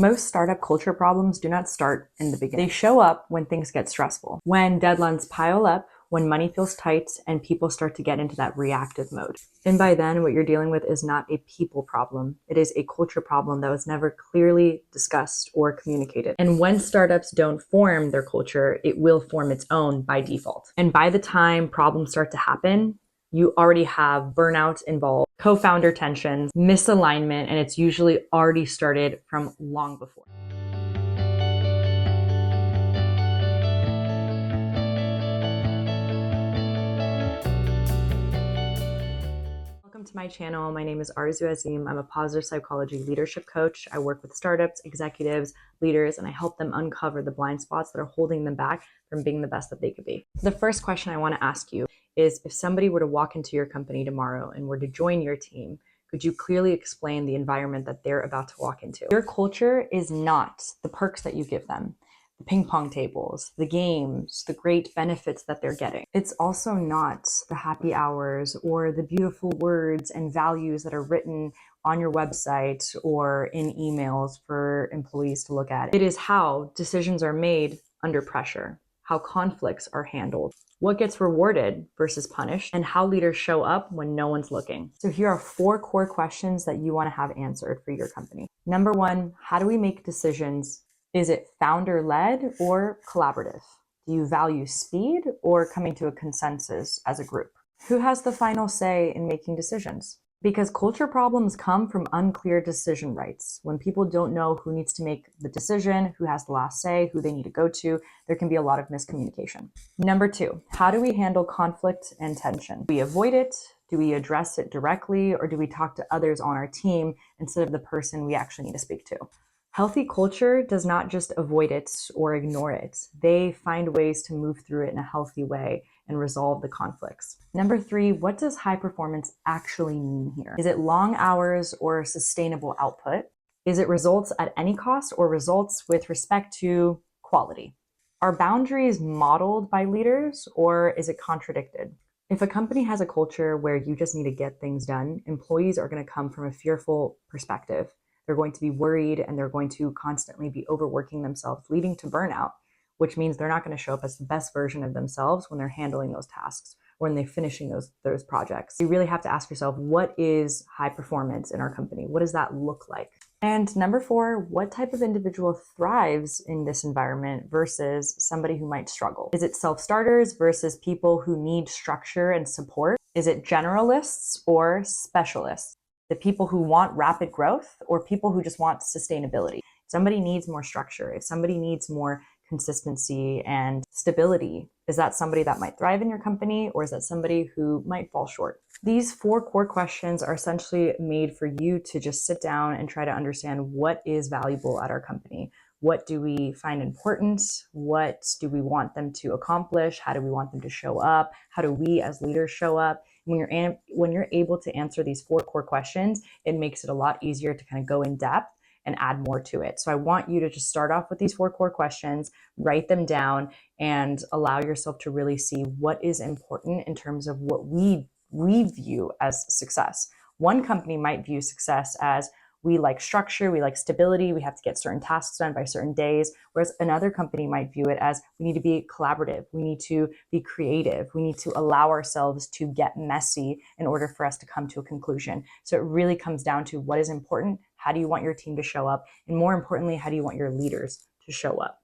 Most startup culture problems do not start in the beginning. They show up when things get stressful, when deadlines pile up, when money feels tight, and people start to get into that reactive mode. And by then, what you're dealing with is not a people problem. It is a culture problem that was never clearly discussed or communicated. And when startups don't form their culture, it will form its own by default. And by the time problems start to happen, you already have burnout involved, co-founder tensions, misalignment, and it's usually already started from long before. Welcome to my channel. My name is Arzu Azim. I'm a positive psychology leadership coach. I work with startups, executives, leaders, and I help them uncover the blind spots that are holding them back from being the best that they could be. The first question I want to ask you is, if somebody were to walk into your company tomorrow and were to join your team, could you clearly explain the environment that they're about to walk into? Your culture is not the perks that you give them, the ping pong tables, the games, the great benefits that they're getting. It's also not the happy hours or the beautiful words and values that are written on your website or in emails for employees to look at. It is how decisions are made under pressure, how conflicts are handled, what gets rewarded versus punished, and how leaders show up when no one's looking. So here are 4 core questions that you want to have answered for your company. Number 1, how do we make decisions? Is it founder-led or collaborative? Do you value speed or coming to a consensus as a group? Who has the final say in making decisions? Because culture problems come from unclear decision rights. When people don't know who needs to make the decision, who has the last say, who they need to go to, there can be a lot of miscommunication. Number 2, how do we handle conflict and tension? Do we avoid it? Do we address it directly? Or do we talk to others on our team instead of the person we actually need to speak to? Healthy culture does not just avoid it or ignore it. They find ways to move through it in a healthy way and resolve the conflicts. Number 3, what does high performance actually mean here? Is it long hours or sustainable output? Is it results at any cost or results with respect to quality? Are boundaries modeled by leaders or is it contradicted? If a company has a culture where you just need to get things done, employees are going to come from a fearful perspective. They're going to be worried and they're going to constantly be overworking themselves, leading to burnout, which means they're not going to show up as the best version of themselves when they're handling those tasks or when they're finishing those projects. You really have to ask yourself, what is high performance in our company? What does that look like? And number 4, what type of individual thrives in this environment versus somebody who might struggle? Is it self-starters versus people who need structure and support? Is it generalists or specialists? The people who want rapid growth or people who just want sustainability? If somebody needs more structure, if somebody needs more consistency and stability, is that somebody that might thrive in your company or is that somebody who might fall short? These 4 core questions are essentially made for you to just sit down and try to understand what is valuable at our company. What do we find important? What do we want them to accomplish? How do we want them to show up? How do we as leaders show up? When you're able to answer these 4 core questions, it makes it a lot easier to kind of go in depth and add more to it. So I want you to just start off with these 4 core questions, write them down, and allow yourself to really see what is important in terms of what we view as success. One company might view success as, we like structure, we like stability, we have to get certain tasks done by certain days, whereas another company might view it as, we need to be collaborative, we need to be creative, we need to allow ourselves to get messy in order for us to come to a conclusion. So it really comes down to what is important, how do you want your team to show up, and more importantly, how do you want your leaders to show up?